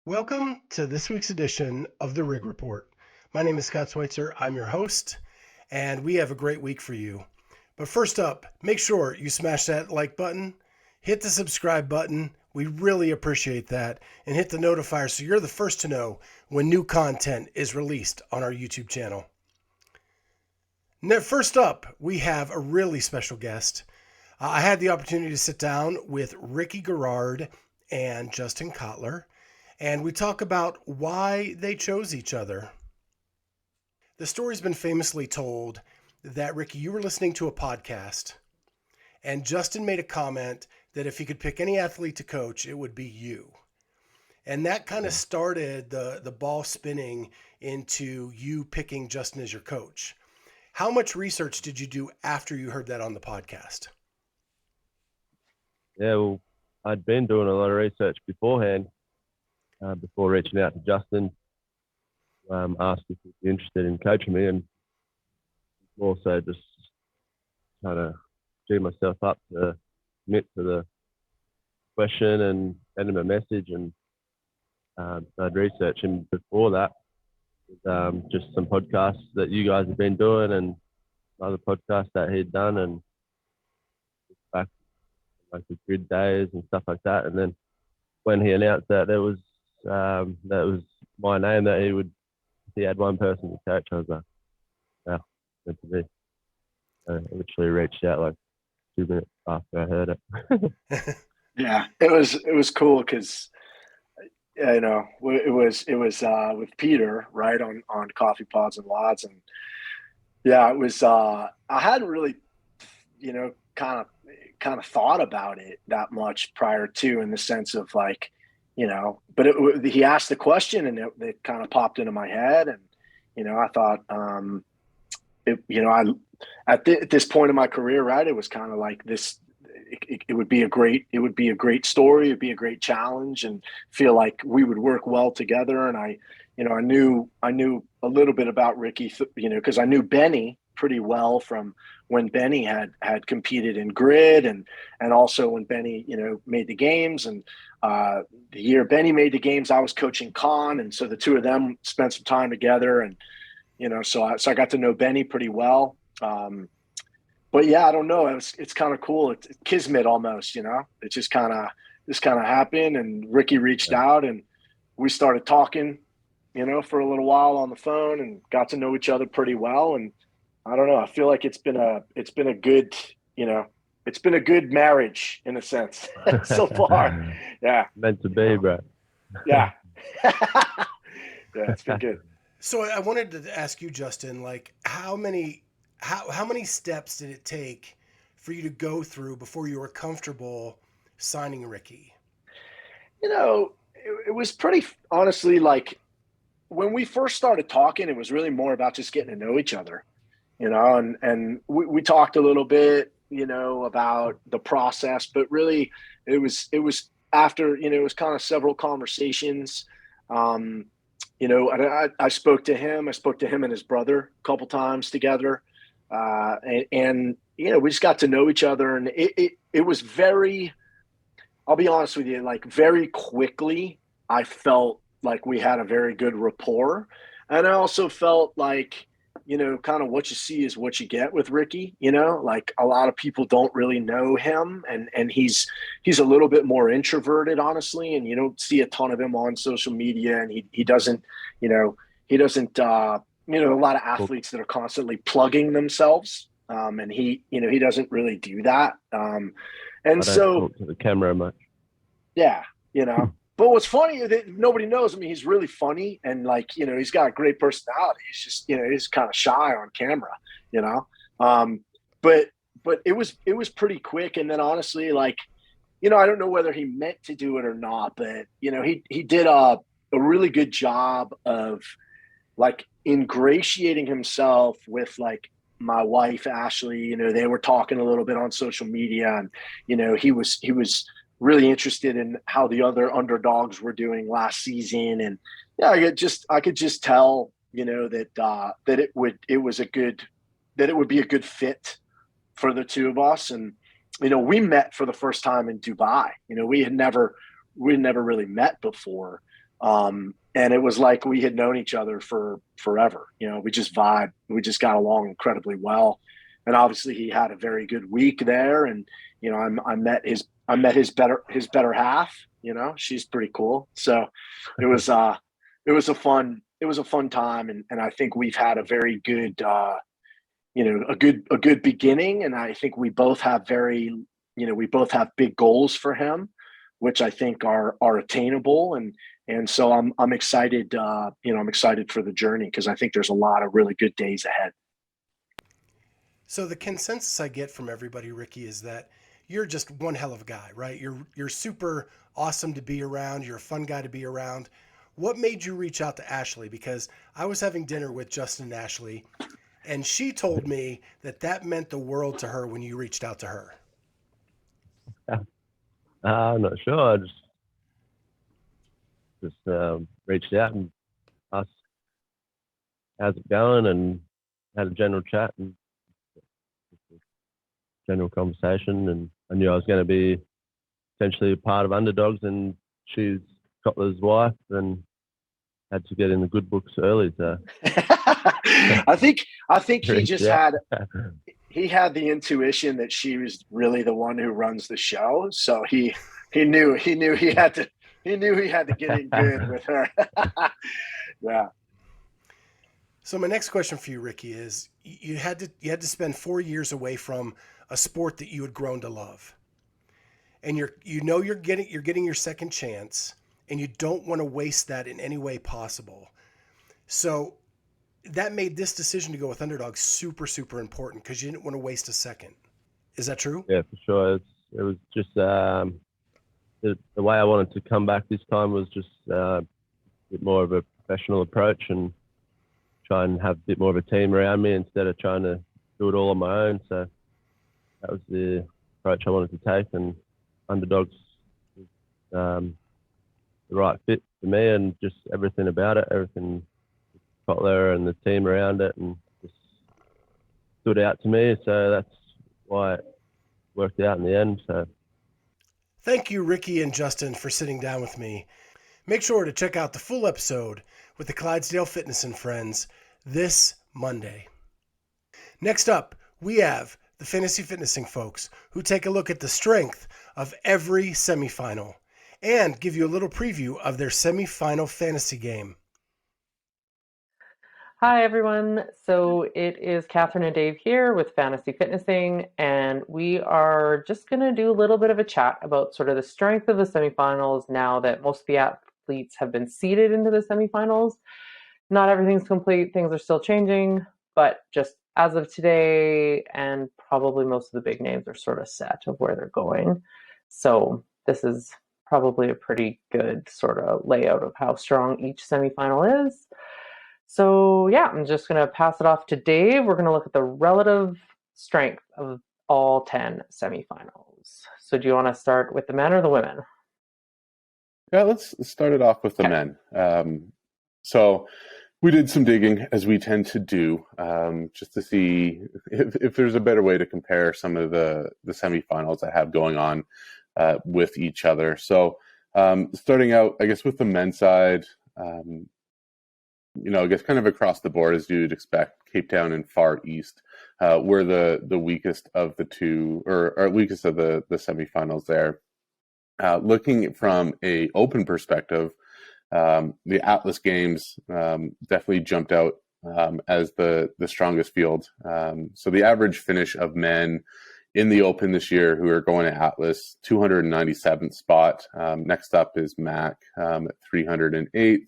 Welcome to this week's edition of the Rig Report. My name is Scott Schweitzer. I'm your host, and we have a great week for you. But first up, make sure you smash that like button, hit the subscribe button. We really appreciate that, and hit the notifier so you're the first to know when new content is released on our YouTube channel. Now, first up, we have a really special guest. I had the opportunity to sit down with Garard and Justin Cotler, and we talk about why they chose each other. The story's been famously told that, Ricky, you were listening to a podcast, and Justin made a comment that if he could pick any athlete to coach, it would be you. And that kind of started the ball spinning into you picking Justin as your coach. How much research did you do after you heard that on the podcast? Yeah, well, I'd been doing a lot of research beforehand, before reaching out to Justin, asked if he'd be interested in coaching me, and also just trying to do myself up to commit to the question and send him a message, and started researching before that. Just some podcasts that you guys have been doing and other podcasts that he'd done, and back like the grid days and stuff like that. And then when he announced that was my name, that he had one person to coach, I was like, wow, meant to be. I literally reached out like 2 minutes after I heard it. Yeah, it was cool because it was with Peter, right, on Coffee Pods and Wads, and yeah, it was I hadn't really kind of thought about it that much prior to, in the sense of like, but he asked the question and it kind of popped into my head, and I thought at this point in my career, right, it was kind of like this. It would be a great story. It'd be a great challenge, and feel like we would work well together. And I knew a little bit about Ricky, because I knew Benny pretty well from when Benny had competed in grid, and also when Benny, made the games. And the year Benny made the games, I was coaching Con. And so the two of them spent some time together, and, so I got to know Benny pretty well. But yeah, I don't know. It's kind of cool. It's kismet almost, it just kind of happened, and Ricky reached out, and we started talking, for a little while on the phone, and got to know each other pretty well. And I don't know, I feel like it's been a good marriage in a sense so far. Yeah. Meant to be, bro. Yeah. Yeah, it's been good. So I wanted to ask you, Justin, like how many steps did it take for you to go through before you were comfortable signing Ricky? It was pretty, honestly, like when we first started talking, it was really more about just getting to know each other, and we talked a little bit, about the process, but really it was after, it was kind of several conversations. I spoke to him and his brother a couple times together. And we just got to know each other, and it was very, I'll be honest with you, like very quickly, I felt like we had a very good rapport. And I also felt like, kind of what you see is what you get with Ricky, like a lot of people don't really know him, and he's a little bit more introverted, honestly. And you don't see a ton of him on social media, and he doesn't, a lot of athletes that are constantly plugging themselves. And he doesn't really do that. And I don't so talk to the camera much. Yeah, but what's funny is that nobody knows. I mean, he's really funny, and like, he's got a great personality. He's just, he's kind of shy on camera, but it was pretty quick. And then honestly, like, I don't know whether he meant to do it or not, but he did a really good job of like ingratiating himself with like my wife, Ashley. They were talking a little bit on social media, and, he was really interested in how the other underdogs were doing last season. And yeah, I could just tell, that it would be a good fit for the two of us. And, we met for the first time in Dubai. We had never really met before. And it was like we had known each other for forever. We just vibed. We just got along incredibly well. And obviously he had a very good week there. And, I met his better half, she's pretty cool. So it was a fun time. And I think we've had a very good, a good beginning. And I think we both have big goals for him, which I think are attainable. And so I'm excited, I'm excited for the journey, because I think there's a lot of really good days ahead. So the consensus I get from everybody, Ricky, is that you're just one hell of a guy, right? You're super awesome to be around. You're a fun guy to be around. What made you reach out to Ashley? Because I was having dinner with Justin and Ashley, and she told me that meant the world to her when you reached out to her. I'm not sure. I just reached out and asked how's it going, and had a general chat and general conversation. And I knew I was going to be essentially a part of Underdogs, and she's Cotler's wife, and had to get in the good books early. So I think he just had the intuition that she was really the one who runs the show. So he knew he had to get in good with her. Yeah. So my next question for you, Ricky, is you had to spend 4 years away from a sport that you had grown to love, and you're getting your second chance, and you don't want to waste that in any way possible. So that made this decision to go with Underdog super, super important, because you didn't want to waste a second. Is that true? Yeah, for sure. It was just the way I wanted to come back this time was just a bit more of a professional approach, and try and have a bit more of a team around me instead of trying to do it all on my own. So that was the approach I wanted to take, and Underdogs was the right fit for me, and just everything about it, everything Cotler and the team around it, and just stood out to me. So that's why it worked out in the end. So thank you, Ricky and Justin, for sitting down with me. Make sure to check out the full episode with the Clydesdale Fitness and Friends this Monday. Next up, we have the Fantasy Fitnessing folks, who take a look at the strength of every semifinal and give you a little preview of their semifinal fantasy game. Hi, everyone. So it is Catherine and Dave here with Fantasy Fitnessing, and we are just going to do a little bit of a chat about sort of the strength of the semifinals now that most of the athletes have been seeded into the semifinals. Not everything's complete. Things are still changing, but just as of today, and probably most of the big names are sort of set of where they're going. So this is probably a pretty good sort of layout of how strong each semifinal is. So yeah, I'm just going to pass it off to Dave. We're going to look at the relative strength of all 10 semifinals. So do you want to start with the men or the women? Yeah, let's start it off with the men. So we did some digging, as we tend to do, just to see if there's a better way to compare some of the semifinals that have going on with each other. So starting out, I guess, with the men's side, I guess kind of across the board, as you'd expect, Cape Town and Far East were the weakest of the two, or weakest of the semifinals there. Looking from a open perspective, the Atlas Games definitely jumped out as the strongest field. So the average finish of men in the Open this year who are going to Atlas, 297th spot. Next up is MAC at 308th.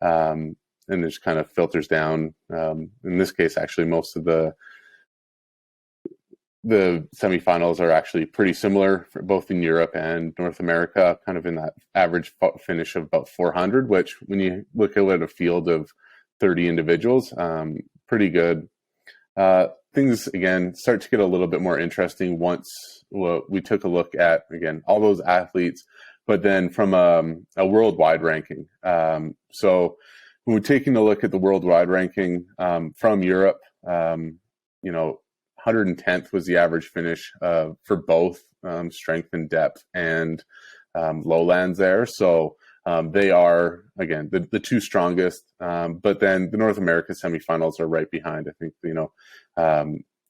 And there's kind of filters down. In this case, actually, most of the semifinals are actually pretty similar for both in Europe and North America, kind of in that average finish of about 400, which when you look at a field of 30 individuals, pretty good. Things, again, start to get a little bit more interesting once we took a look at, again, all those athletes, but then from a worldwide ranking. So when we're taking a look at the worldwide ranking from Europe, 110th was the average finish for both strength and depth and lowlands there. So They are, again, the two strongest, but then the North America semifinals are right behind. I think,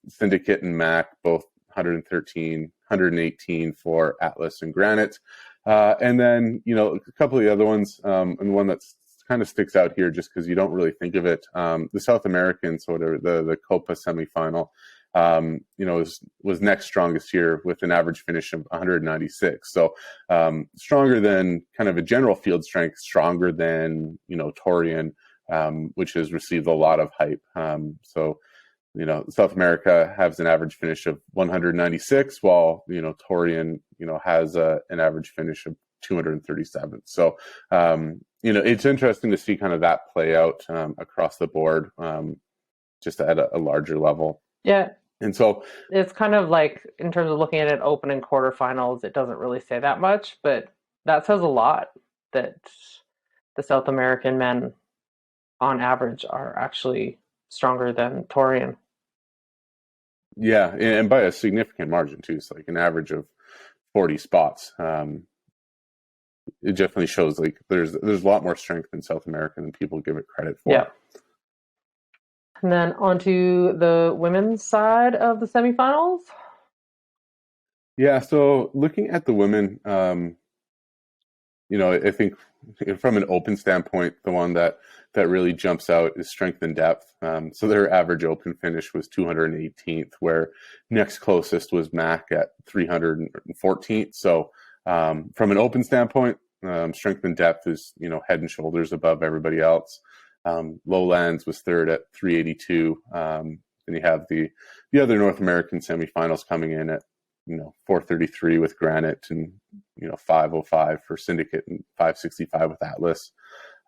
Syndicate and MAC, both 113, 118 for Atlas and Granite. And then, a couple of the other ones, and one that's kind of sticks out here just because you don't really think of it. The South American sort of the Copa semifinal, was next strongest here with an average finish of 196. So stronger than kind of a general field strength, stronger than, Torian, which has received a lot of hype. South America has an average finish of 196, while, Torian, has an average finish of 237. So, it's interesting to see kind of that play out across the board, just at a larger level. Yeah. And so it's kind of like, in terms of looking at it open and quarterfinals, it doesn't really say that much, but that says a lot that the South American men on average are actually stronger than Torian. Yeah, and by a significant margin too. So like an average of 40 spots. It definitely shows like there's a lot more strength in South America than people give it credit for. Yeah. And then onto the women's side of the semifinals. Yeah, so looking at the women, I think from an open standpoint, the one that really jumps out is strength and depth. So their average open finish was 218th, where next closest was MAC at 314th. So from an open standpoint, strength and depth is, head and shoulders above everybody else. Lowlands was third at 382. Then you have the other North American semifinals coming in at 433 with Granite, and 505 for Syndicate, and 565 with Atlas.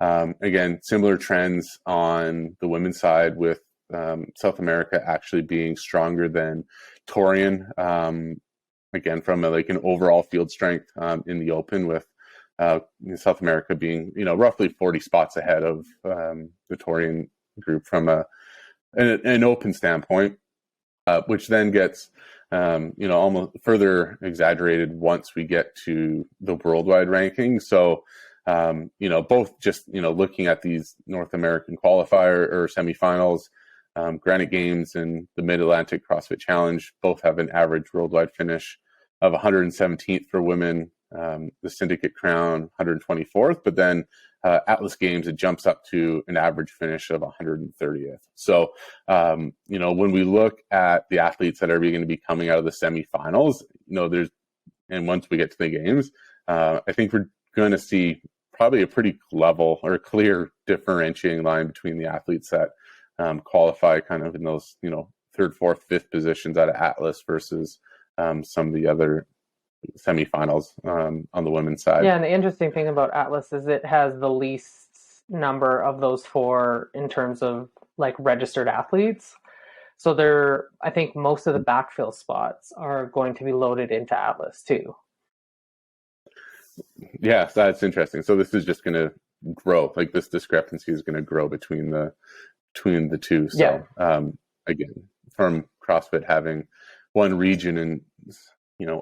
Again, similar trends on the women's side, with South America actually being stronger than Torian. Again, from an overall field strength in the open, with South America being roughly 40 spots ahead of the Torian group from an open standpoint, which then gets almost further exaggerated once we get to the worldwide ranking. So both just looking at these North American qualifier or semifinals, Granite Games and the Mid-Atlantic CrossFit Challenge both have an average worldwide finish of 117th for women. The Syndicate Crown 124th, but then Atlas Games, it jumps up to an average finish of 130th. So, when we look at the athletes that are going to be coming out of the semifinals, and once we get to the games, I think we're going to see probably a pretty level or clear differentiating line between the athletes that qualify kind of in those, third, fourth, fifth positions out of Atlas versus some of the other semifinals on the women's side. Yeah, and the interesting thing about Atlas is it has the least number of those four in terms of like registered athletes. So I think most of the backfill spots are going to be loaded into Atlas too. Yeah, that's interesting. So this is just going to grow. Like this discrepancy is going to grow between the two. So again, from CrossFit having one region and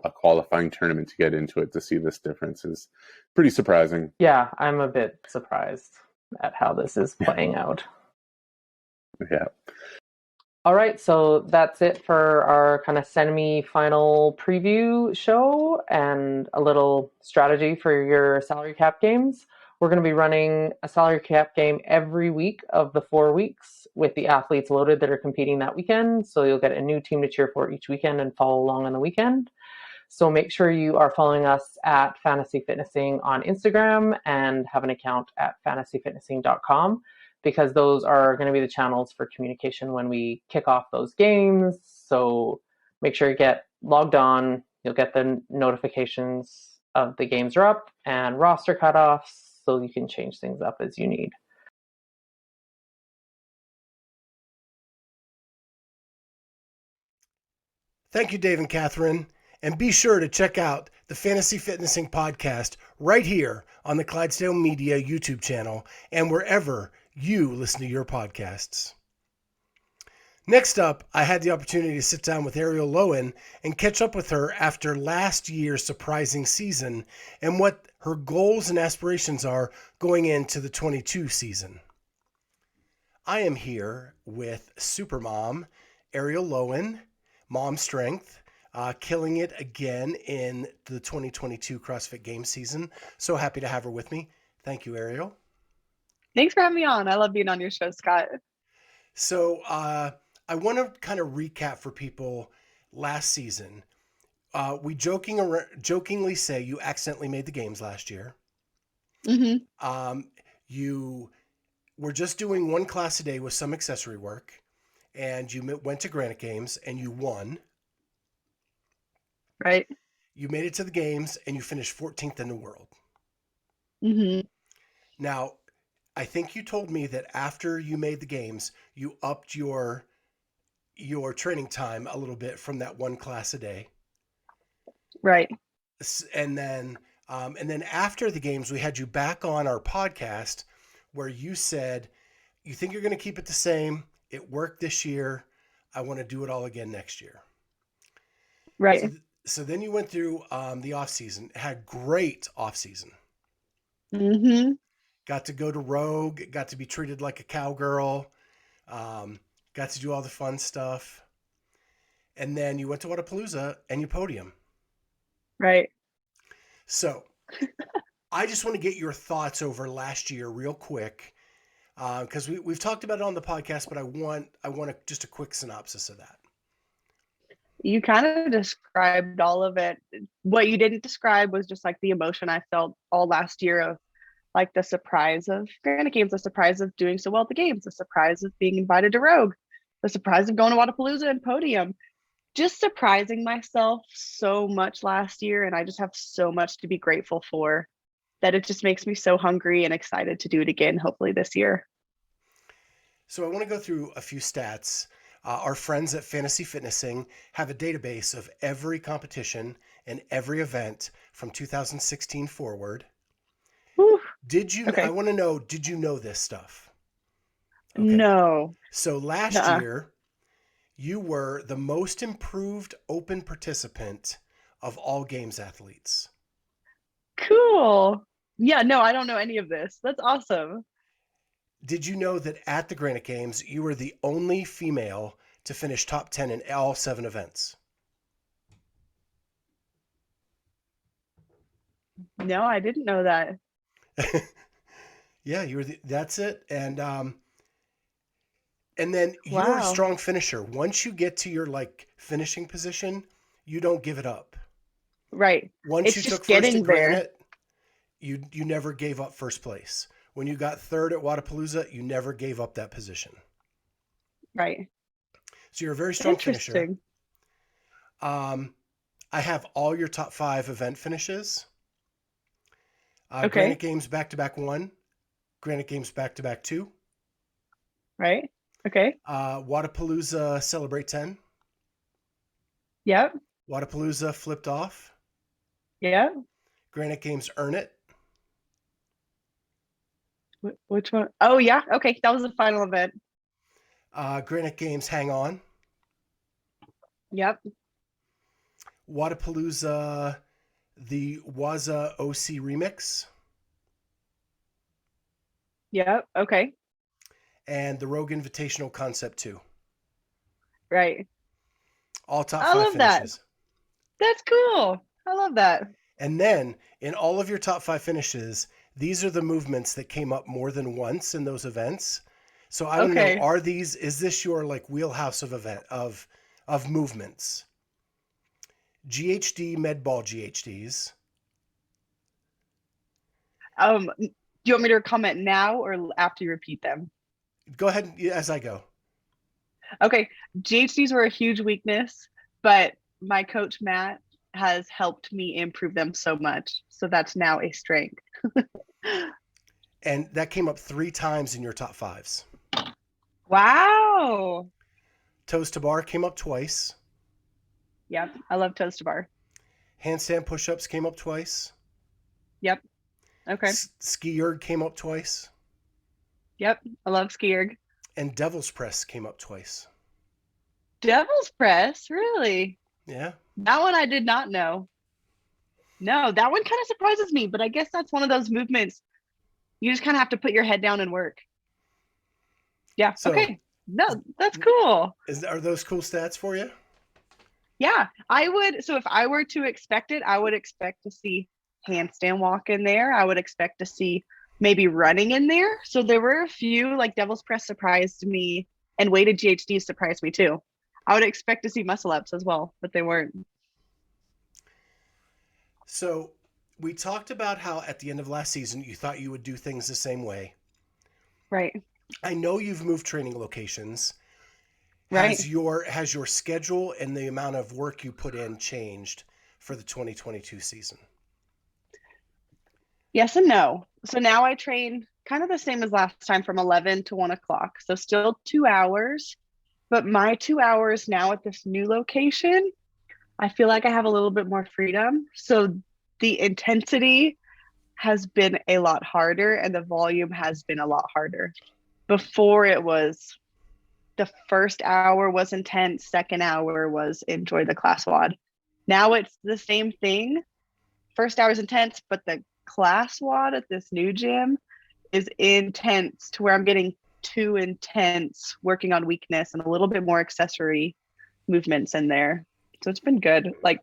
a qualifying tournament to get into it, to see this difference is pretty surprising. Yeah, I'm a bit surprised at how this is playing out. Yeah. All right, so that's it for our kind of semi-final preview show and a little strategy for your salary cap games. We're going to be running a salary cap game every week of the 4 weeks with the athletes loaded that are competing that weekend. So you'll get a new team to cheer for each weekend and follow along on the weekend. So make sure you are following us at Fanatasy Fitnessing on Instagram and have an account at fanatasyfitnessing.com, because those are going to be the channels for communication when we kick off those games. So make sure you get logged on. You'll get the notifications of the games are up and roster cutoffs, so you can change things up as you need. Thank you, Dave and Catherine. And be sure to check out the Fantasy Fitnessing podcast right here on the Clydesdale Media YouTube channel and wherever you listen to your podcasts. Next up, I had the opportunity to sit down with Arielle Lowen and catch up with her after last year's surprising season and what her goals and aspirations are going into the 22 season. I am here with Supermom Arielle Lowen, Mom Strength, killing it again in the 2022 CrossFit Games season. So happy to have her with me. Thank you, Arielle. Thanks for having me on. I love being on your show, Scott. So I want to kind of recap for people last season. We jokingly say you accidentally made the games last year. Mm-hmm. You were just doing one class a day with some accessory work, and you went to Granite Games and you won. Right. You made it to the games and you finished 14th in the world. Mm-hmm. Now, I think you told me that after you made the games, you upped your training time a little bit from that one class a day. Right. And then after the games, we had you back on our podcast where you said, you think you're going to keep it the same. It worked this year. I want to do it all again next year. Right. So then you went through the off season, had great off season. Mm-hmm. Got to go to Rogue, got to be treated like a cowgirl, got to do all the fun stuff. And then you went to Wodapalooza and you podium. Right. So I just want to get your thoughts over last year real quick, because we've talked about it on the podcast, but I want just a quick synopsis of that. You kind of described all of it. What you didn't describe was just like the emotion I felt all last year of like the surprise of Granite Games, the surprise of doing so well at the games, the surprise of being invited to Rogue, the surprise of going to Wodapalooza and podium. Just surprising myself so much last year, and I just have so much to be grateful for that it just makes me so hungry and excited to do it again, hopefully this year. So I want to go through a few stats. Our friends at Fanatasy Fitnessing have a database of every competition and every event from 2016 forward. Whew. I want to know, did you know this stuff? Okay. No. So last year, you were the most improved open participant of all games athletes. Cool. Yeah, no, I don't know any of this. That's awesome. Did you know that at the Granite Games, you were the only female to finish top 10 in all 7 events? No, I didn't know that. Yeah, that's it. And then you're a strong finisher. Once you get to your finishing position, you don't give it up. Right. Once you took first at Granite, you never gave up first place. When you got third at Wodapalooza, you never gave up that position. Right. So you're a very strong finisher. I have all your top 5 event finishes. Granite Games back-to-back 1. Granite Games back-to-back 2. Right. Okay. Wodapalooza Celebrate 10. Yep. Wodapalooza Flipped Off. Yep. Granite Games Earn It. Which one? Oh, yeah. Okay. That was the final event. Granite Games Hang On. Yep. Wodapalooza, the Waza OC Remix. Yep. Okay. And the Rogue Invitational Concept 2. Right. All top 5 I love finishes. That. That's cool. I love that. And then in all of your top 5 finishes, these are the movements that came up more than once in those events. So I want to know, is this your wheelhouse of movements? GHD med ball GHDs. Do you want me to comment now or after you repeat them? Go ahead as I go. Okay. GHDs were a huge weakness, but my coach Matt has helped me improve them so much. So that's now a strength. And that came up 3 times in your top 5s. Wow. Toes to bar came up twice. Yep. I love toes to bar. Handstand push-ups came up twice. Yep. Okay. Ski erg came up twice. Yep. I love ski erg. And devil's press came up twice. Devil's press? Really? Yeah. That one I did not know. No, that one kind of surprises me, but I guess that's one of those movements you just kind of have to put your head down and work. Yeah. So Okay. No, that's cool. are those cool stats for you? Yeah, I would. So if I were to expect it, I would expect to see handstand walk in there. I would expect to see maybe running in there. So there were a few, like devil's press surprised me, and weighted GHD surprised me too. I would expect to see muscle ups as well, but they weren't. So we talked about how at the end of last season, you thought you would do things the same way. Right. I know you've moved training locations. Right. Has your schedule and the amount of work you put in changed for the 2022 season? Yes and no. So now I train kind of the same as last time from 11 to 1 o'clock. So still 2 hours, but my 2 hours now at this new location, I feel like I have a little bit more freedom. So the intensity has been a lot harder and the volume has been a lot harder. Before it was the first hour was intense, second hour was enjoy the class WOD. Now it's the same thing. First hour is intense, but the class WOD at this new gym is intense to where I'm getting too intense working on weakness and a little bit more accessory movements in there. So it's been good. Like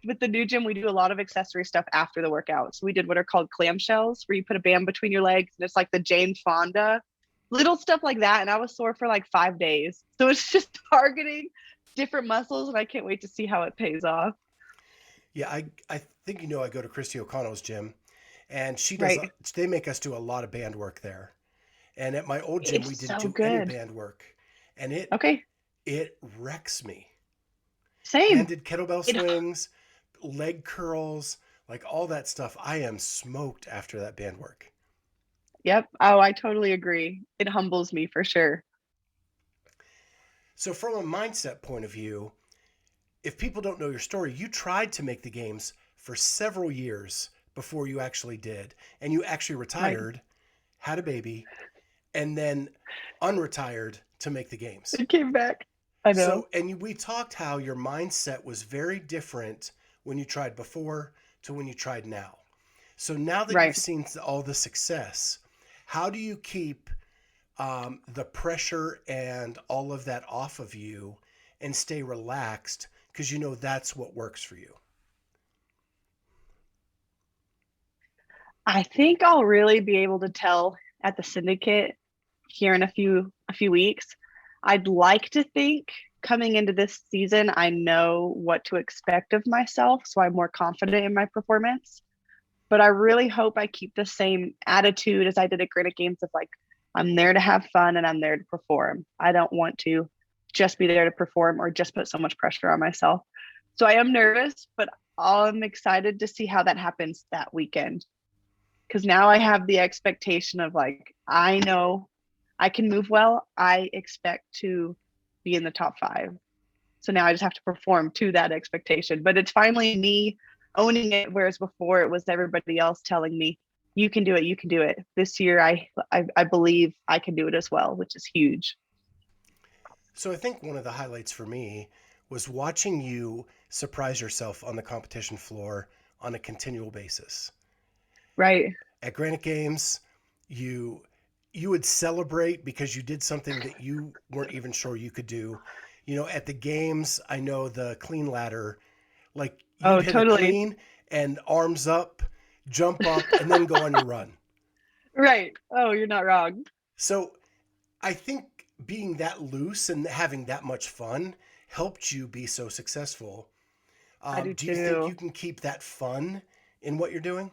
with the new gym, we do a lot of accessory stuff after the workout. So we did what are called clamshells, where you put a band between your legs and it's like the Jane Fonda, little stuff like that. And I was sore for like 5 days. So it's just targeting different muscles and I can't wait to see how it pays off. Yeah, I think I go to Christy O'Connell's gym, and she does. Right. They make us do a lot of band work there. And at my old gym, we didn't do any band work, and it wrecks me. Same. Handed kettlebell swings, leg curls, like all that stuff. I am smoked after that band work. Yep. Oh, I totally agree. It humbles me for sure. So from a mindset point of view, if people don't know your story, you tried to make the games for several years before you actually did. And you actually retired, had a baby, and then unretired to make the games. It came back. I know. So, and we talked how your mindset was very different when you tried before to when you tried now. So now that you've seen all the success, how do you keep the pressure and all of that off of you and stay relaxed? Because that's what works for you. I think I'll really be able to tell at the syndicate here in a few weeks. I'd like to think coming into this season, I know what to expect of myself, so I'm more confident in my performance. But I really hope I keep the same attitude as I did at Granite Games of like, I'm there to have fun and I'm there to perform. I don't want to just be there to perform or just put so much pressure on myself. So I am nervous, but I'm excited to see how that happens that weekend. Because now I have the expectation of like, I know I can move well. I expect to be in the top 5. So now I just have to perform to that expectation. But it's finally me owning it, whereas before it was everybody else telling me, you can do it, you can do it. This year, I believe I can do it as well, which is huge. So I think one of the highlights for me was watching you surprise yourself on the competition floor on a continual basis. Right. At Granite Games, you would celebrate because you did something that you weren't even sure you could do. At the games, I know the clean ladder, like you'd hit a clean and arms up, jump up, and then go on your run. Right. Oh, you're not wrong. So I think being that loose and having that much fun helped you be so successful. Do you think you can keep that fun in what you're doing?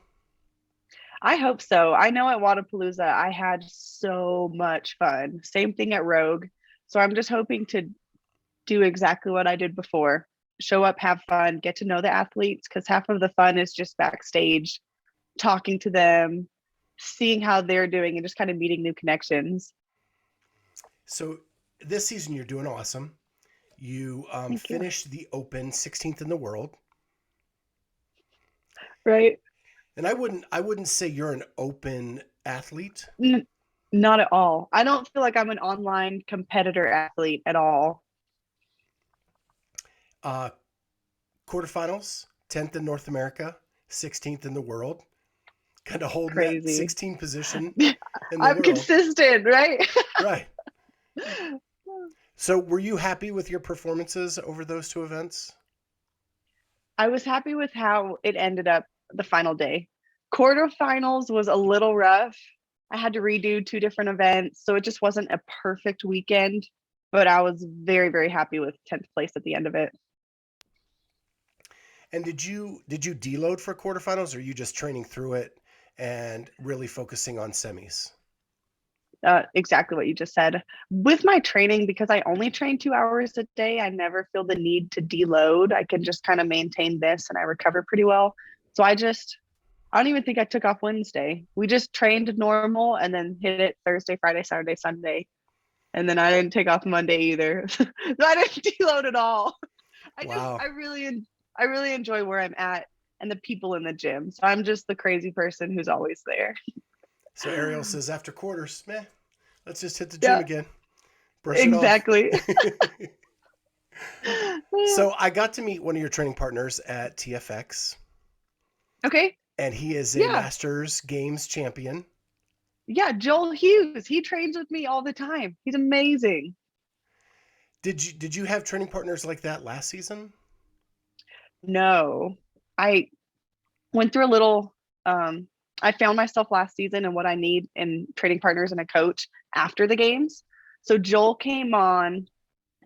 I hope so. I know at Wadapalooza, I had so much fun. Same thing at Rogue. So I'm just hoping to do exactly what I did before. Show up, have fun, get to know the athletes, because half of the fun is just backstage, talking to them, seeing how they're doing, and just kind of meeting new connections. So this season, you're doing awesome. You finished the Open 16th in the world. Right. And I wouldn't say you're an open athlete. Not at all. I don't feel like I'm an online competitor athlete at all. Quarterfinals, 10th in North America, 16th in the world, kind of holding that Crazy. 16 position in the I'm world. consistent, right? Right. So were you happy with your performances over those two events? I was happy with how it ended up the final day. Quarterfinals was a little rough. I had to redo 2 different events, so it just wasn't a perfect weekend, but I was very, very happy with 10th place at the end of it. And did you deload for quarterfinals, or are you just training through it and really focusing on semis? Exactly what you just said. With my training, because I only train 2 hours a day, I never feel the need to deload. I can just kind of maintain this and I recover pretty well. So I don't even think I took off Wednesday. We just trained normal and then hit it Thursday, Friday, Saturday, Sunday. And then I didn't take off Monday either. So I didn't deload at all. Wow. I really enjoy where I'm at and the people in the gym. So I'm just the crazy person who's always there. So Arielle says after quarters, let's just hit the gym again. Brush exactly. it off. So I got to meet one of your training partners at TFX. Okay. And he is a Masters Games champion. Yeah, Joel Hughes. He trains with me all the time. He's amazing. Did you have training partners like that last season? No. I went through a little I found myself last season and what I need in training partners and a coach after the games. So Joel came on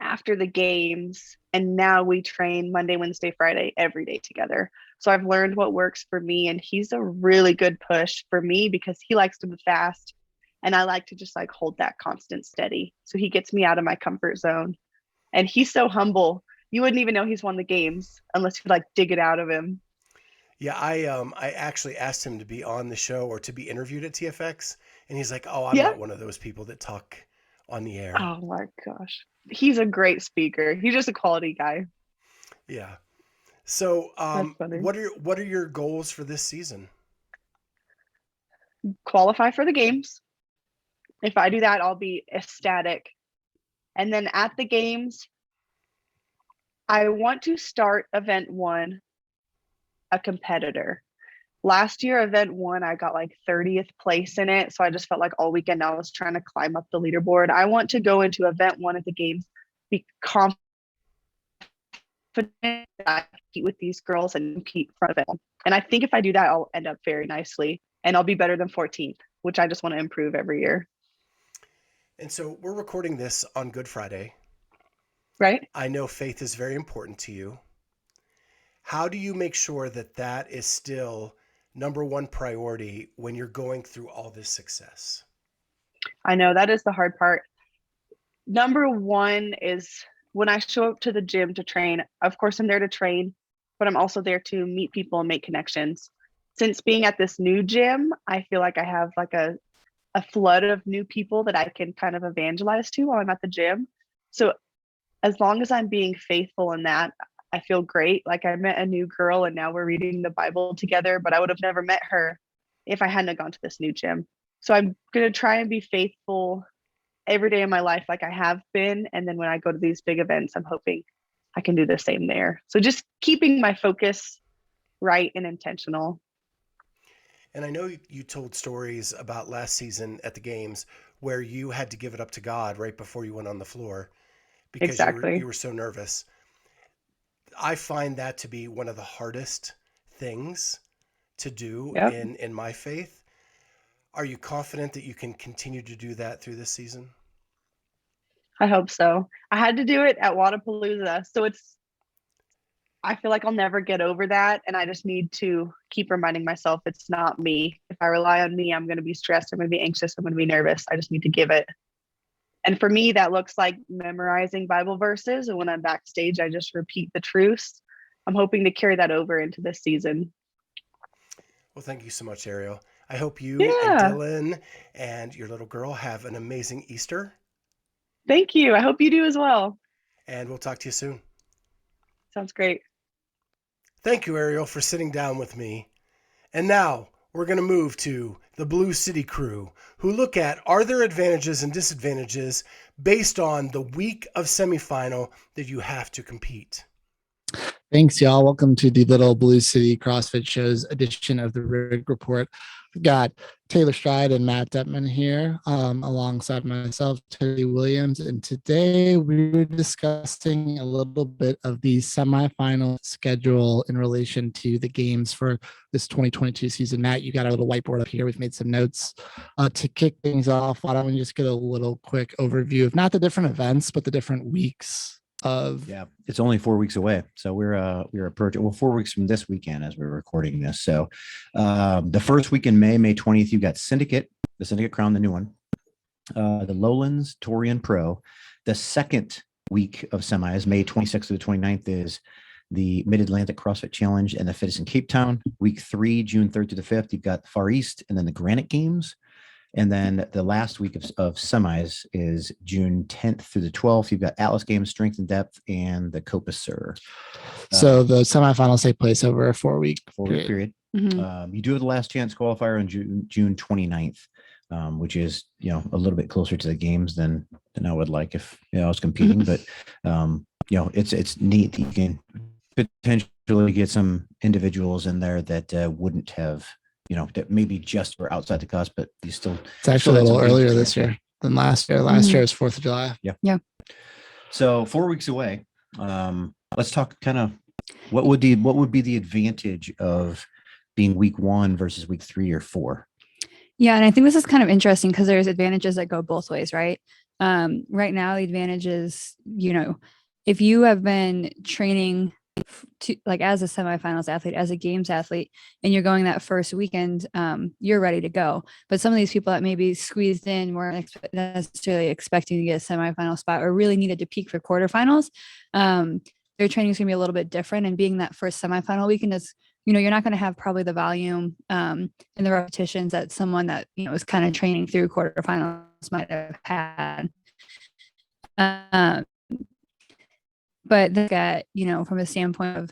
after the games, and now we train Monday, Wednesday, Friday every day together. So I've learned what works for me, and he's a really good push for me because he likes to move fast and I like to just like hold that constant steady. So he gets me out of my comfort zone, and he's so humble. You wouldn't even know he's won the games unless you like dig it out of him. Yeah, I actually asked him to be on the show or to be interviewed at TFX, and he's like, "Oh, I'm not one of those people that talk on the air." Oh my gosh. He's a great speaker. He's just a quality guy. Yeah. So, That's funny. what are your goals for this season? Qualify for the games. If I do that, I'll be ecstatic. And then at the games, I want to start event 1 a competitor. Last year, event 1, I got like 30th place in it. So I just felt like all weekend I was trying to climb up the leaderboard. I want to go into event 1 at the games, be confident that I compete with these girls and compete in front of them. And I think if I do that, I'll end up very nicely and I'll be better than 14th, which I just want to improve every year. And so we're recording this on Good Friday. Right. I know faith is very important to you. How do you make sure that that is still number 1 priority when you're going through all this success? I know that is the hard part. Number 1 is when I show up to the gym to train, of course I'm there to train, but I'm also there to meet people and make connections. Since being at this new gym, I feel like I have like a flood of new people that I can kind of evangelize to while I'm at the gym. So as long as I'm being faithful in that, I feel great. Like I met a new girl and now we're reading the Bible together, but I would have never met her if I hadn't gone to this new gym. So I'm going to try and be faithful every day of my life like I have been. And then when I go to these big events, I'm hoping I can do the same there. So just keeping my focus right and intentional. And I know you told stories about last season at the games where you had to give it up to God right before you went on the floor because you were so nervous. I find that to be one of the hardest things to do in my faith. Are you confident that you can continue to do that through this season? I hope so. I had to do it at Wodapalooza. So I feel like I'll never get over that. And I just need to keep reminding myself it's not me. If I rely on me, I'm going to be stressed. I'm going to be anxious. I'm going to be nervous. I just need to give it. And for me, that looks like memorizing Bible verses. And when I'm backstage, I just repeat the truths. I'm hoping to carry that over into this season. Well, thank you so much, Arielle. I hope you and Dylan and your little girl have an amazing Easter. Thank you. I hope you do as well. And we'll talk to you soon. Sounds great. Thank you, Arielle, for sitting down with me. And now we're going to move to the Blues City crew, who look at are there advantages and disadvantages based on the week of semifinal that you have to compete. Thanks, y'all. Welcome to the Little Blues City CrossFit Show's edition of the Rig Report. We've got Taylor Stride and Matt Detman here, alongside myself, Terry Williams. And today we were discussing a little bit of the semifinal schedule in relation to the games for this 2022 season. Matt, you got a little whiteboard up here. We've made some notes to kick things off. Why don't we just get a little quick overview of not the different events, but the different weeks of. Yeah, it's only 4 weeks away, so we're approaching 4 weeks from this weekend as we're recording this. So the first week in May 20th, you got the Syndicate Crown, the new one, the Lowlands Torian Pro. The second week of semis, May 26th to the 29th, is the Mid-Atlantic CrossFit Challenge and the Fittest in Cape Town. Week 3, June 3rd to the 5th, you've got the Far East and then the Granite Games. And then the last week of semis is June 10th through the 12th. You've got Atlas Games, Strength and Depth, and the Copa Sur. So the semifinals take place over a 4-week period. Mm-hmm. You do have the last chance qualifier on June 29th, which is, a little bit closer to the games than I would like if I was competing. But it's neat that you can potentially get some individuals in there that wouldn't have. That maybe just were outside the cusp, but you still. It's actually a little earlier this year than last year. Last year was 4th of July. Yeah. So 4 weeks away. Let's talk kind of what would be the advantage of being week 1 versus week 3 or 4? Yeah, and I think this is kind of interesting because there's advantages that go both ways, right? Right now, the advantage is, if you have been training as a semifinals athlete, as a games athlete, and you're going that first weekend, you're ready to go. But some of these people that maybe squeezed in weren't necessarily expecting to get a semifinal spot or really needed to peak for quarterfinals. Their training is going to be a little bit different. And being that first semifinal weekend is, you're not going to have probably the volume and the repetitions that someone that, is kind of training through quarterfinals might have had. But from a standpoint of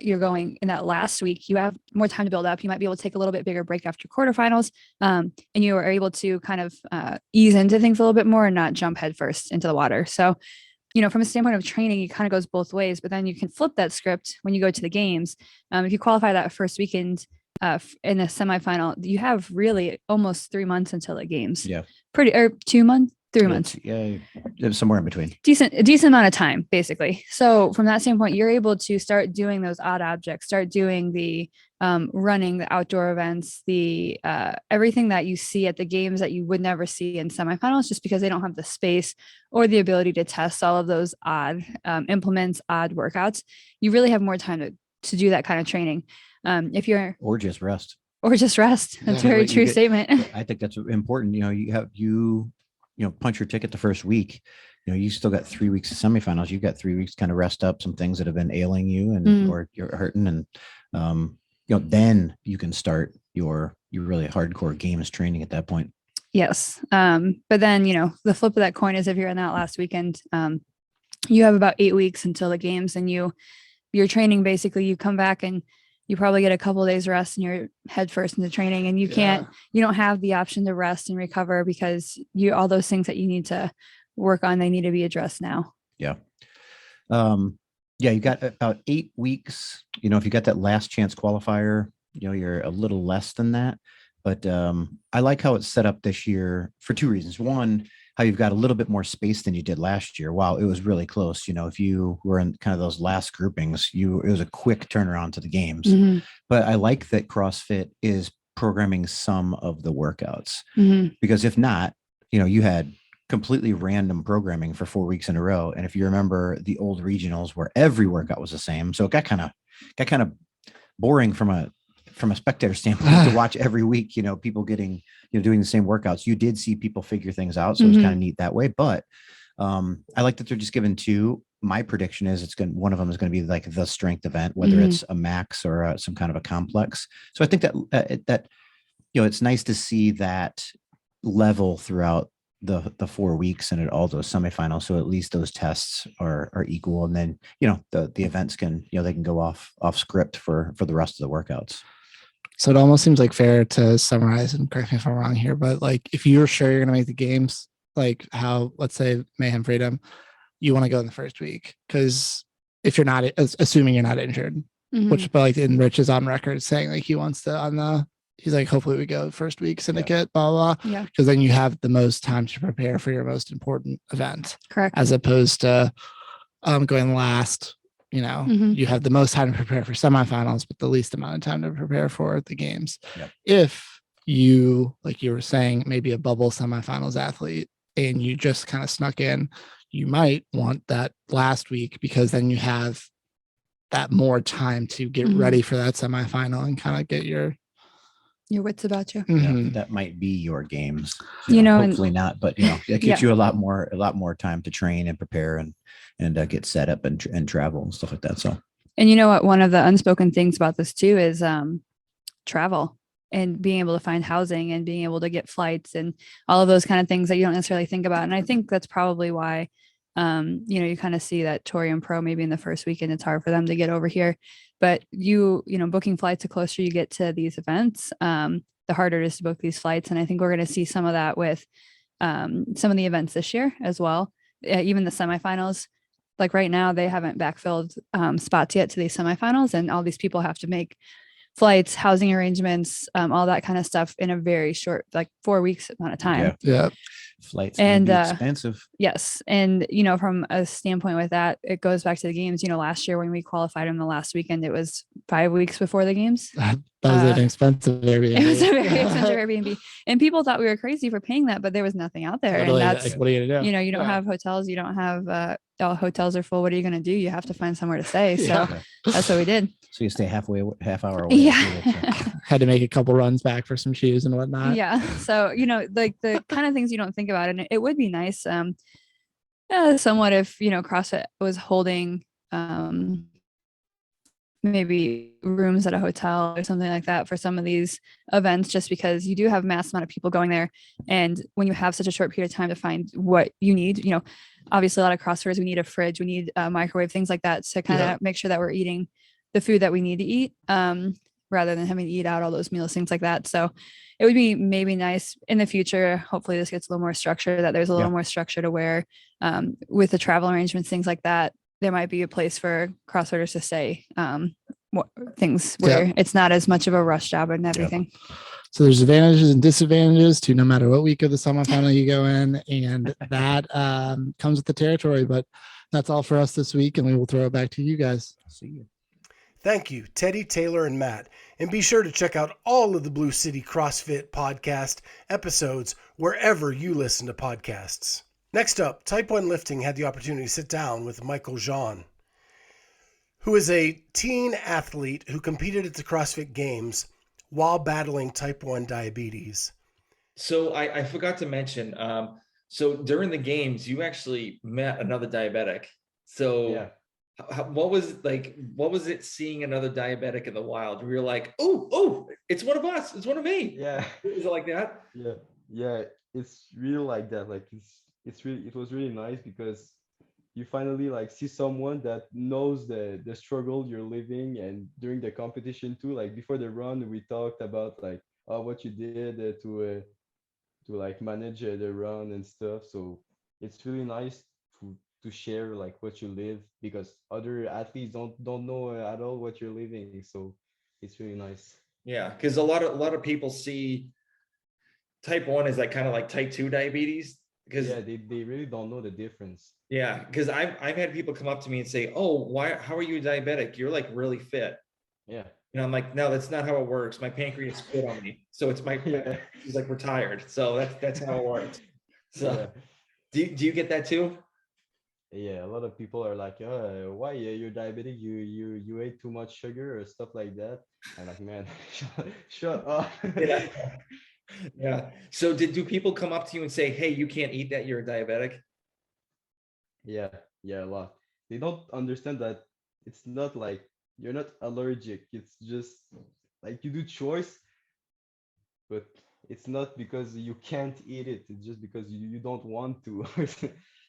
you're going in that last week, you have more time to build up. You might be able to take a little bit bigger break after quarterfinals, and you are able to kind of ease into things a little bit more and not jump headfirst into the water. So, from a standpoint of training, it kind of goes both ways. But then you can flip that script when you go to the games. If you qualify that first weekend in a semifinal, you have really almost 3 months until the games. Yeah, 2 months. 3 months. Yeah, somewhere in between. A decent amount of time, basically. So from that standpoint, you're able to start doing those odd objects, start doing the running, the outdoor events, the everything that you see at the games that you would never see in semifinals, just because they don't have the space or the ability to test all of those odd implements, odd workouts. You really have more time to do that kind of training. Or just rest. That's a very true statement. I think that's important. You punch your ticket the first week, you still got 3 weeks of semifinals. You've got 3 weeks to kind of rest up some things that have been ailing you and or you're hurting. And, then you can start your really hardcore games training at that point. Yes. But then, the flip of that coin is if you're in that last weekend, you have about 8 weeks until the games and you're training. Basically you come back and you probably get a couple of days rest and you're head first into training, and you don't have the option to rest and recover because all those things that you need to work on, they need to be addressed now. Yeah. You got about 8 weeks, if you got that last chance qualifier, you're a little less than that, but I like how it's set up this year for 2 reasons. One, how you've got a little bit more space than you did last year. Wow, it was really close. If you were in kind of those last groupings, it was a quick turnaround to the games. Mm-hmm. But I like that CrossFit is programming some of the workouts, because if not, you had completely random programming for 4 weeks in a row. And if you remember the old regionals where every workout was the same, so it got kind of boring from a spectator standpoint to watch every week, people getting, doing the same workouts. You did see people figure things out. So it's kind of neat that way. But I like that they're just given 2. My prediction is one of them is going to be like the strength event, whether it's a max or some kind of a complex. So I think that it's nice to see that level throughout the 4 weeks and at all those semifinals. So at least those tests are equal. And then, the events can, they can go off script for the rest of the workouts. So it almost seems like fair to summarize, and correct me if I'm wrong here, but like if you're sure you're going to make the games, like how, let's say Mayhem Freedom, you want to go in the first week, because if you're not, assuming you're not injured, Mhm. which, but like, and Rich is on record saying like he wants to he's like, hopefully we go first week syndicate, blah, blah, blah. Yeah. Because then you have the most time to prepare for your most important event, Correct. as opposed to going last. Mhm. You have the most time to prepare for semifinals, but the least amount of time to prepare for the games. Yep. If you, like you were saying, maybe a bubble semifinals athlete and you just kind of snuck in, you might want that last week, because then you have that more time to get Mhm. ready for that semifinal and kind of get your wits about you. Mhm. That might be your games. You know, and- hopefully not, but it gives you a lot more time to train and prepare and get set up and travel and stuff like that. So, and you know what? One of the unspoken things about this too is travel and being able to find housing and being able to get flights and all of those kind of things that you don't necessarily think about. And I think that's probably why, you kind of see that Tori and Pro maybe in the first weekend, it's hard for them to get over here. But booking flights, the closer you get to these events, the harder it is to book these flights. And I think we're going to see some of that with some of the events this year as well. Even the semifinals, like right now, they haven't backfilled spots yet to these semifinals, and all these people have to make flights, housing arrangements, all that kind of stuff in a very short, like 4 weeks amount of time. Yeah. Flights can be expensive. Yes. And, from a standpoint with that, it goes back to the games. Last year when we qualified in the last weekend, it was 5 weeks before the games. That was an expensive Airbnb. It was a very expensive Airbnb. And people thought we were crazy for paying that, but there was nothing out there. Totally, and that's, like, what are you going to do? You don't have hotels. You don't have, all hotels are full. What are you going to do? You have to find somewhere to stay. So that's what we did. So you stay half hour away. Yeah. Had to make a couple runs back for some shoes and whatnot. Yeah. So, like the kind of things you don't think about. And it would be nice, somewhat if, CrossFit was holding, maybe rooms at a hotel or something like that for some of these events, just because you do have mass amount of people going there. And when you have such a short period of time to find what you need, obviously a lot of CrossFitters, we need a fridge, we need a microwave, things like that, to kind of make sure that we're eating the food that we need to eat, rather than having to eat out all those meals, things like that. So it would be maybe nice in the future. Hopefully this gets a little more structure, that there's a little more structure to where, with the travel arrangements, things like that, there might be a place for CrossFitters to stay, things where it's not as much of a rush job and everything. So there's advantages and disadvantages to no matter what week of the semifinal you go in, and that comes with the territory. But that's all for us this week, and we will throw it back to you guys. See you. Thank you, Teddy, Taylor, and Matt. And be sure to check out all of the Blues City CrossFit podcast episodes wherever you listen to podcasts. Next up, Type 1 Lifting had the opportunity to sit down with Michel Jean, who is a teen athlete who competed at the CrossFit Games while battling Type 1 diabetes. So I forgot to mention, so during the games, you actually met another diabetic. So what was it seeing another diabetic in the wild? We were like, oh, it's one of us. It's one of me. Yeah. Is it like that? Yeah. It's really like that. Like it was really nice because you finally like see someone that knows the struggle you're living. And during the competition too, like before the run, we talked about like what you did to like manage the run and stuff. So it's really nice to share like what you live, because other athletes don't know at all what you're living. So it's really nice. Yeah, because a lot of people see type 1 as like kind of like type 2 diabetes, because they really don't know the difference. Yeah, because I've had people come up to me and say, oh, how are you diabetic? You're like really fit. Yeah. I'm like, no, that's not how it works. My pancreas quit on me. So it's he's like, we're tired. So that's how it works. So do you get that too? Yeah, a lot of people are like, why you're diabetic? You ate too much sugar or stuff like that. I'm like, man, shut up. Yeah. So do people come up to you and say, hey, you can't eat that, you're a diabetic? Yeah, a lot. They don't understand that it's not like you're not allergic. It's just like you do choice, but it's not because you can't eat it. It's just because you don't want to.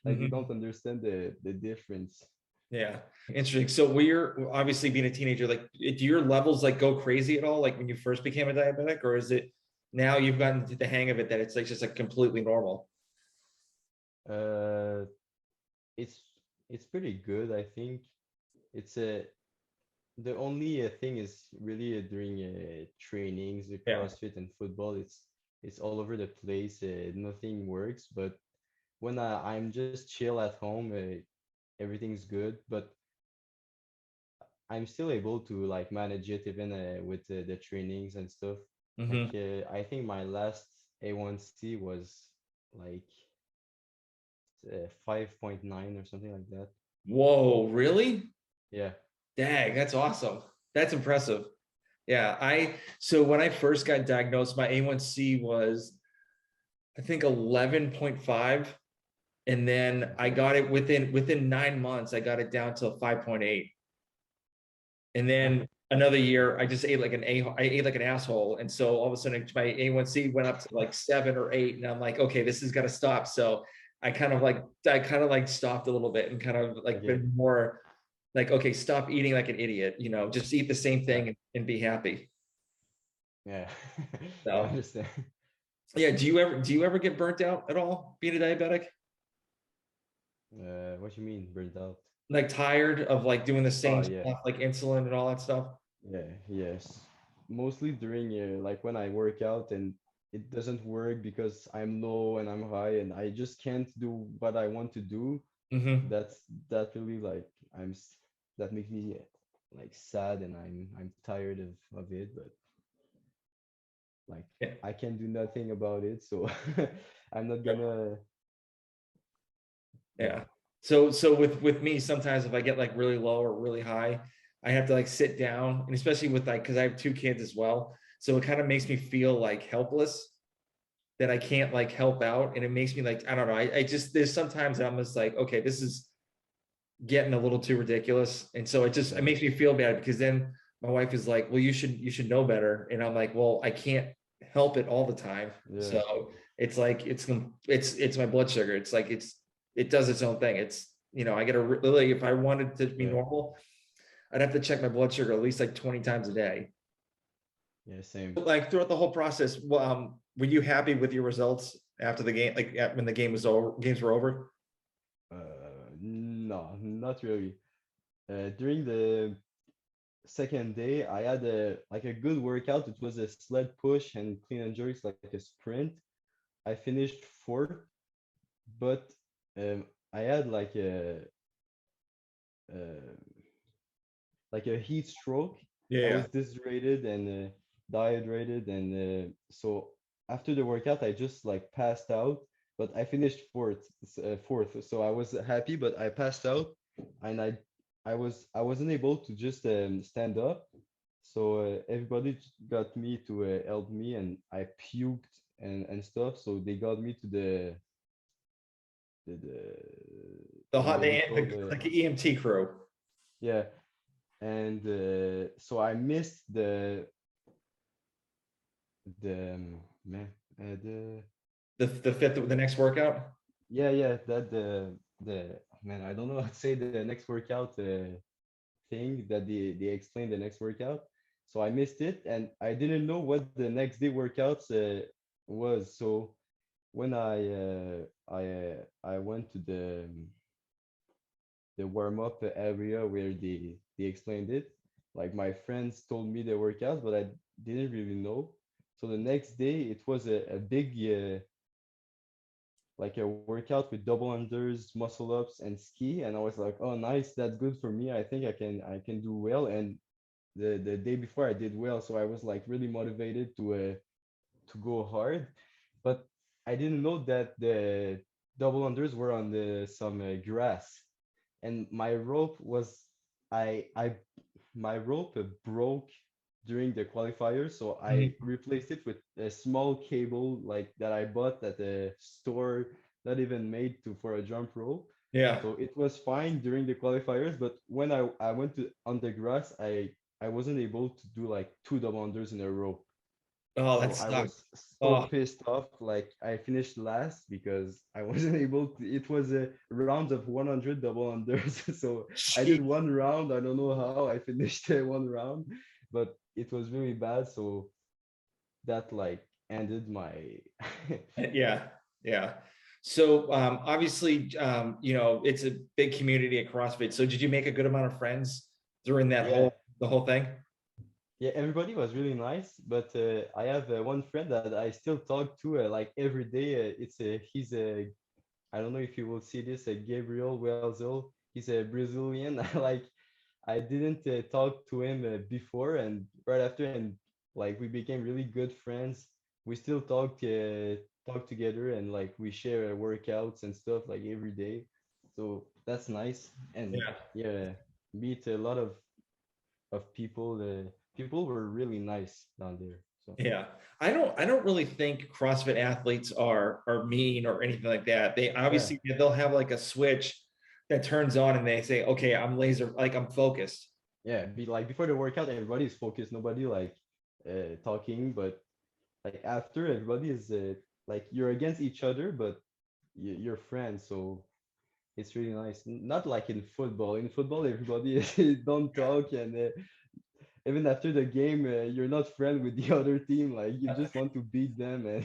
Like you don't understand the difference. Yeah, interesting. So we're obviously being a teenager, like do your levels like go crazy at all, like when you first became a diabetic, or is it now you've gotten to the hang of it that it's like just like completely normal? It's pretty good, I think. it's a the only thing is really during trainings, the Yeah. CrossFit and football. It's all over the place. Nothing works. But when I'm just chill at home, everything's good. But I'm still able to like manage it even with the trainings and stuff. Like Hmm. I think my last A1C was like 5.9 or something like that. Whoa, really? Yeah. Dang, that's awesome. That's impressive. Yeah, so when I first got diagnosed, my A1C was, I think, 11.5. And then I got it within 9 months, I got it down to 5.8. And then another year, I just ate like I ate like an asshole. And so all of a sudden my A1C went up to like 7 or 8. And I'm like, okay, this has got to stop. So I kind of like stopped a little bit and kind of like Okay. been more like, okay, stop eating like an idiot, just eat the same Yeah. thing and be happy. Yeah. I So understand. yeah, do you ever get burnt out at all being a diabetic? What you mean burnt out? Like tired of like doing the same Oh yeah. stuff, like insulin and all that stuff? Yeah, yes. Mostly during like when I work out and it doesn't work because I'm low and I'm high and I just can't do what I want to do. Mm-hmm. That really like that makes me like sad and I'm tired of it, but like Yeah. I can do nothing about it, so I'm not gonna Yeah. So with me, sometimes if I get like really low or really high, I have to like sit down, and especially with like, because I have 2 kids as well. So it kind of makes me feel like helpless that I can't like help out. And it makes me like, I don't know. I just, there's sometimes that I'm just like, okay, this is getting a little too ridiculous. And so it makes me feel bad, because then my wife is like, well, you should know better. And I'm like, well, I can't help it all the time. Yeah. So it's like, it's my blood sugar. It's like, it does its own thing. I get really, if I wanted to be Yeah. normal, I'd have to check my blood sugar at least like 20 times a day. Yeah, same. Like throughout the whole process, were you happy with your results after the game, like when the games were over? No, not really. During the second day, I had a good workout. It was a sled push and clean and jerks, like a sprint. I finished fourth, but I had uh, like a heat stroke. I Yeah. was dehydrated and dehydrated, and so after the workout, I just like passed out. But I finished fourth, so I was happy. But I passed out, and I wasn't able to just stand up. So everybody got me to help me, and I puked and stuff. So they got me to the, The the hot, medical. like the EMT crew. Yeah, and so I missed the man The next workout. yeah that the man I don't know how to say the next workout thing that they explained the next workout. So I missed it and I didn't know what the next day workouts was. So when I went to the warm-up area where they explained it, like my friends told me the workouts, but I didn't really know. So the next day it was a big like a workout with double unders, muscle ups, and ski. And I was like, oh, nice, that's good for me. I think I can do well. And the day before I did well, so I was like really motivated to go hard. But I didn't know that the double unders were on the some grass, and my rope was I my rope broke during the qualifier, so I replaced it with a small cable like that I bought at the store, not even made to for a jump rope. Yeah. So it was fine during the qualifiers, but when I went to on the grass, I wasn't able to do like two double unders in a row. Oh, So that I sucks. was so Oh, pissed off. Like I finished last because I wasn't able to. It was a round of 100 double unders. So I did one round. I don't know how I finished one round, but it was really bad. So that like ended my. yeah, yeah. So obviously, it's a big community at CrossFit. So did you make a good amount of friends during that the whole thing? Yeah, everybody was really nice, but I have one friend that I still talk to like every day. He's a I don't know if you will see this, Gabriel Welzel. He's a Brazilian. Like I didn't talk to him before, and right after, and like we became really good friends. We still talk together, and like we share workouts and stuff like every day. So that's nice. And yeah, meet a lot of people. People were really nice down there. So Yeah, I don't really think CrossFit athletes are mean or anything like that. They obviously they'll have like a switch that turns on and they say, okay, I'm laser, like I'm focused. yeah, be like before the workout, everybody's focused. Nobody like talking, but like after, everybody is like you're against each other, but you're friends. So it's really nice. Not like in football. In football, everybody don't talk, and even after the game, you're not friend with the other team. Like you just want to beat them, and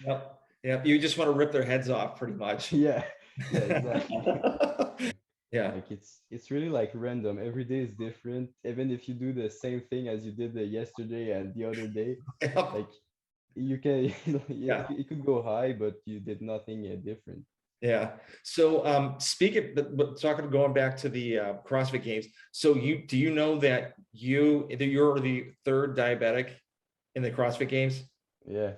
Yep. Yep. You just want to rip their heads off pretty much. yeah, yeah, exactly. Yeah. Like it's really like random. Every day is different. Even if you do the same thing as you did yesterday and the other day, like you can, it could go high, but you did nothing different. Yeah. So but talking going back to the CrossFit Games. So do you know that you're the third diabetic in the CrossFit Games? Yeah.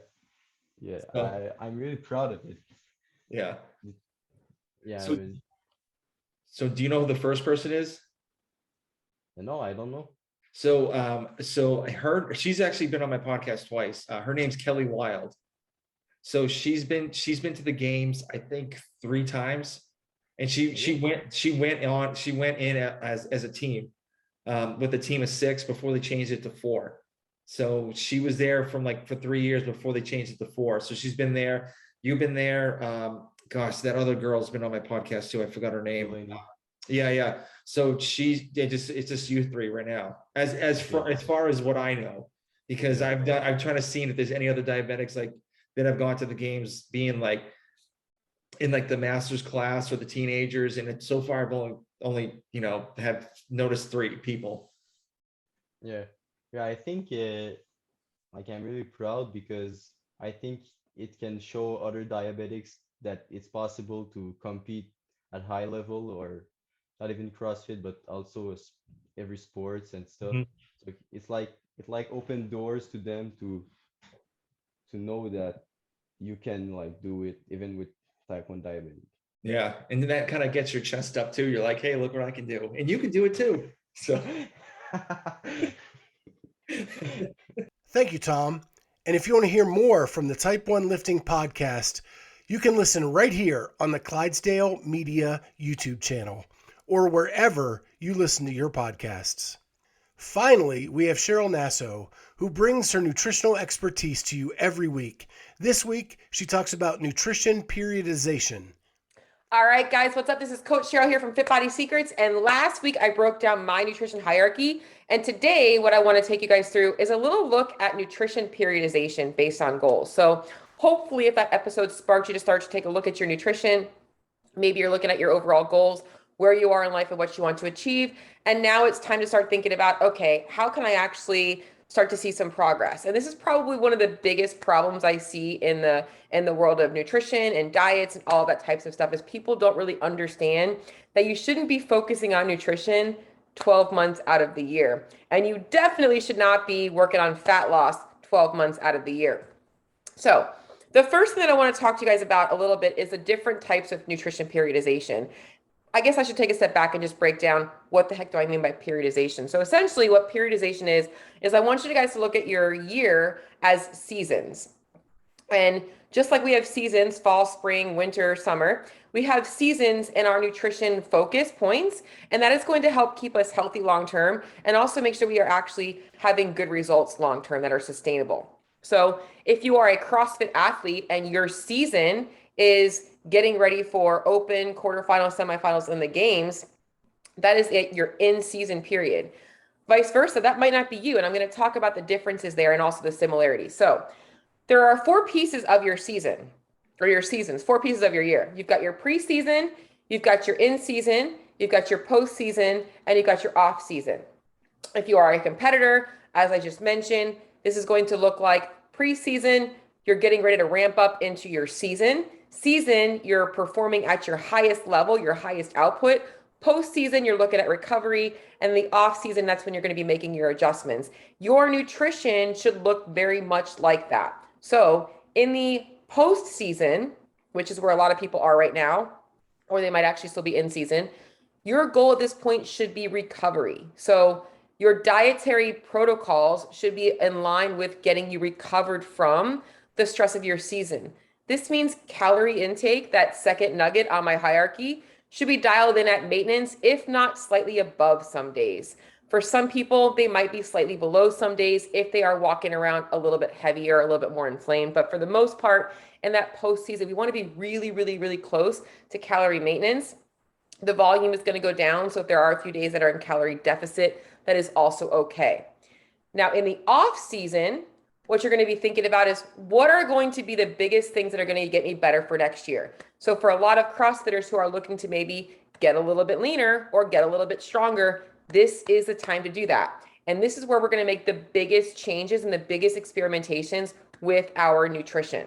Yeah. So, I'm really proud of it. Yeah. Yeah. So do you know who the first person is? No, I don't know. So she's actually been on my podcast twice. Her name's Kelly Wild. So she's been to the games, I think 3 times. And she went in as a team with a team of 6 before they changed it to 4. So she was there for 3 years before they changed it to 4. So she's been there. You've been there. Gosh, that other girl's been on my podcast too. I forgot her name. Yeah. So it's just you 3 right now, as far as what I know, because I'm trying to see if there's any other diabetics like that have gone to the games being like in like the master's class or the teenagers, and so far I've only have noticed 3 people. Yeah, I think like I'm really proud because I think it can show other diabetics that it's possible to compete at high level, or not even CrossFit, but also every sports and stuff. So it's like open doors to them to know that you can like do it even with type 1 diabetes. Yeah, and that kind of gets your chest up too. You're like, hey, look what I can do, and you can do it too. So Thank you, Tom. And if you want to hear more from the Type 1 Lifting podcast, you can listen right here on the Clydesdale Media YouTube channel or wherever you listen to your podcasts. Finally, we have Cheryl Nasso, who brings her nutritional expertise to you every week. This week, she talks about nutrition periodization. All right, guys, what's up? This is Coach Cheryl here from FitBody Secrets. And last week, I broke down my nutrition hierarchy. And today, what I want to take you guys through is a little look at nutrition periodization based on goals. So hopefully, if that episode sparked you to start to take a look at your nutrition, maybe you're looking at your overall goals, where you are in life and what you want to achieve. And now it's time to start thinking about, okay, how can I actually start to see some progress? And this is probably one of the biggest problems I see in the world of nutrition and diets and all that types of stuff is people don't really understand that you shouldn't be focusing on nutrition 12 months out of the year. And you definitely should not be working on fat loss 12 months out of the year. So the first thing that I want to talk to you guys about a little bit is the different types of nutrition periodization. I guess I should take a step back and just break down what the heck do I mean by periodization. So essentially what periodization is I want you guys to look at your year as seasons. And just like we have seasons, fall, spring, winter, summer, we have seasons in our nutrition focus points, and that is going to help keep us healthy long-term and also make sure we are actually having good results long-term that are sustainable. So if you are a CrossFit athlete and your season is getting ready for open, quarterfinals, semifinals, in the games, that is it, your in-season period. Vice versa, that might not be you, and I'm going to talk about the differences there and also the similarities. So there are 4 pieces of your season. or your seasons, 4 pieces of your year. You've got your preseason, you've got your in-season, you've got your postseason, and you've got your off-season. If you are a competitor, as I just mentioned, this is going to look like preseason, you're getting ready to ramp up into your season. Season, you're performing at your highest level, your highest output. Postseason, you're looking at recovery, and the off season, that's when you're going to be making your adjustments. Your nutrition should look very much like that. So in the postseason, which is where a lot of people are right now, or they might actually still be in season, your goal at this point should be recovery. So your dietary protocols should be in line with getting you recovered from the stress of your season. This means calorie intake, that second nugget on my hierarchy, should be dialed in at maintenance, if not slightly above some days. For some people, they might be slightly below some days if they are walking around a little bit heavier, a little bit more inflamed. But for the most part, in that postseason, we want to be really, really, really close to calorie maintenance. The volume is going to go down. So if there are a few days that are in calorie deficit, that is also okay. Now, in the off season, what you're going to be thinking about is what are going to be the biggest things that are going to get me better for next year. So for a lot of CrossFitters who are looking to maybe get a little bit leaner or get a little bit stronger, this is the time to do that. And this is where we're going to make the biggest changes and the biggest experimentations with our nutrition.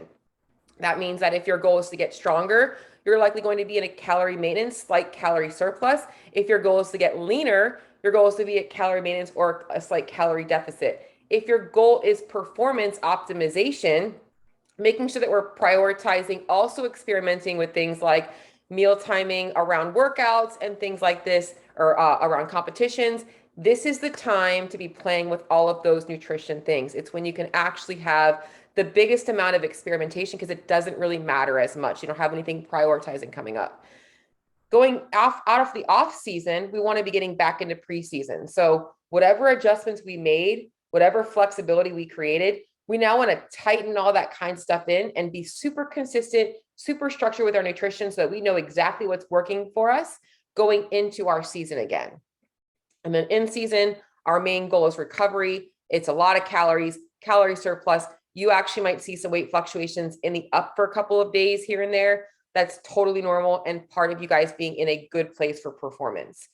That means that if your goal is to get stronger, you're likely going to be in a calorie maintenance, slight calorie surplus. If your goal is to get leaner, your goal is to be at calorie maintenance or a slight calorie deficit. If your goal is performance optimization, making sure that we're prioritizing, also experimenting with things like meal timing around workouts and things like this, or around competitions, this is the time to be playing with all of those nutrition things. It's when you can actually have the biggest amount of experimentation because it doesn't really matter as much. You don't have anything prioritizing coming up. Going out of the off season, we want to be getting back into preseason. So whatever adjustments we made, whatever flexibility we created, we now want to tighten all that kind of stuff in and be super consistent, super structured with our nutrition so that we know exactly what's working for us going into our season again. And then in season, our main goal is recovery. It's a lot of calories, calorie surplus. You actually might see some weight fluctuations in the up for a couple of days here and there. That's totally normal and part of you guys being in a good place for performance.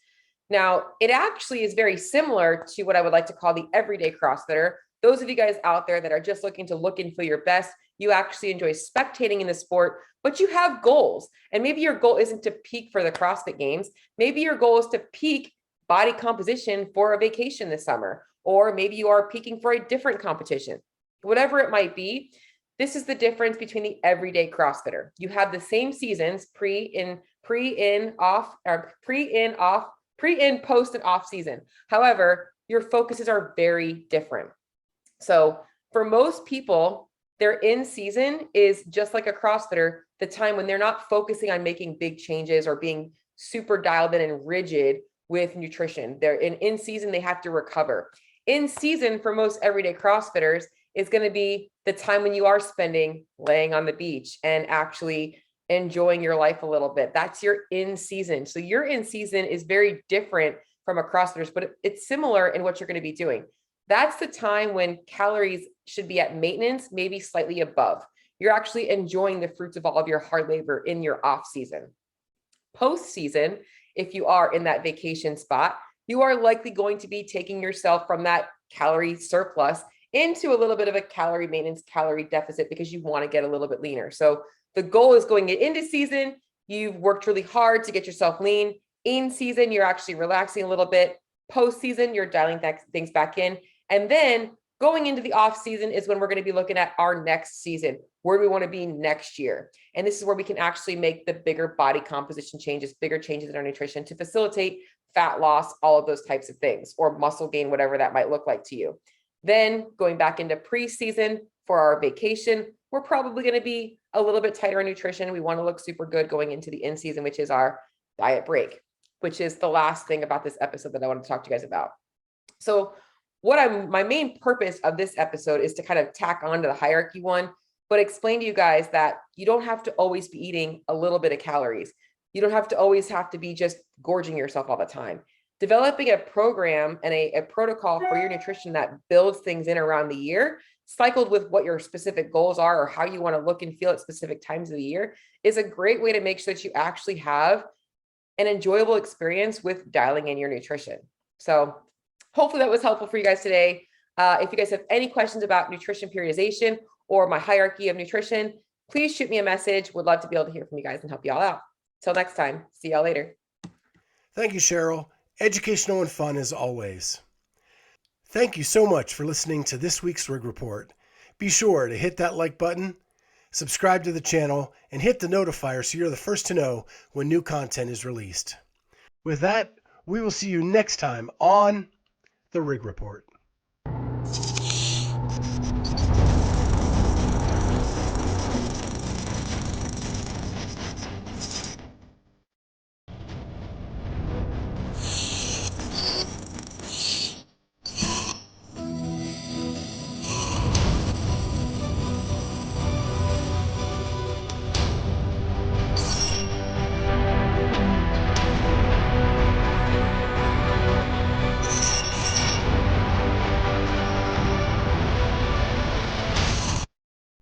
Now, it actually is very similar to what I would like to call the everyday CrossFitter. Those of you guys out there that are just looking to look and feel your best, you actually enjoy spectating in the sport, but you have goals. And maybe your goal isn't to peak for the CrossFit Games. Maybe your goal is to peak body composition for a vacation this summer, or maybe you are peaking for a different competition. Whatever it might be, this is the difference between the everyday CrossFitter. You have the same seasons, pre-in, post, and off season. However, your focuses are very different. So for most people, their in season is just like a CrossFitter, the time when they're not focusing on making big changes or being super dialed in and rigid with nutrition. They're in season, they have to recover. In season for most everyday CrossFitters is going to be the time when you are spending laying on the beach and actually enjoying your life a little bit. That's your in season. So your in season is very different from a CrossFitters, but it's similar in what you're going to be doing. That's the time when calories should be at maintenance, maybe slightly above. You're actually enjoying the fruits of all of your hard labor in your off season. Post season, if you are in that vacation spot, you are likely going to be taking yourself from that calorie surplus into a little bit of a calorie maintenance, calorie deficit, because you want to get a little bit leaner. So the goal is going into season. You've worked really hard to get yourself lean. In season, you're actually relaxing a little bit. Post season, you're dialing things back in. And then going into the off season is when we're going to be looking at our next season. Where do we want to be next year? And this is where we can actually make the bigger body composition changes, bigger changes in our nutrition to facilitate fat loss, all of those types of things, or muscle gain, whatever that might look like to you. Then going back into preseason for our vacation, we're probably going to be a little bit tighter on nutrition. We want to look super good going into the in season, which is our diet break, which is the last thing about this episode that I want to talk to you guys about. So my main purpose of this episode is to kind of tack on to the hierarchy one, but explain to you guys that you don't have to always be eating a little bit of calories. You don't have to always have to be just gorging yourself all the time. Developing a program and a protocol for your nutrition that builds things in around the year cycled with what your specific goals are or how you want to look and feel at specific times of the year, is a great way to make sure that you actually have an enjoyable experience with dialing in your nutrition. So hopefully that was helpful for you guys today. If you guys have any questions about nutrition periodization or my hierarchy of nutrition, please shoot me a message. Would love to be able to hear from you guys and help you all out. Till next time, see y'all later. Thank you, Cheryl. Educational and fun as always. Thank you so much for listening to this week's Rig Report. Be sure to hit that like button, subscribe to the channel, and hit the notifier so you're the first to know when new content is released. With that, we will see you next time on the Rig Report.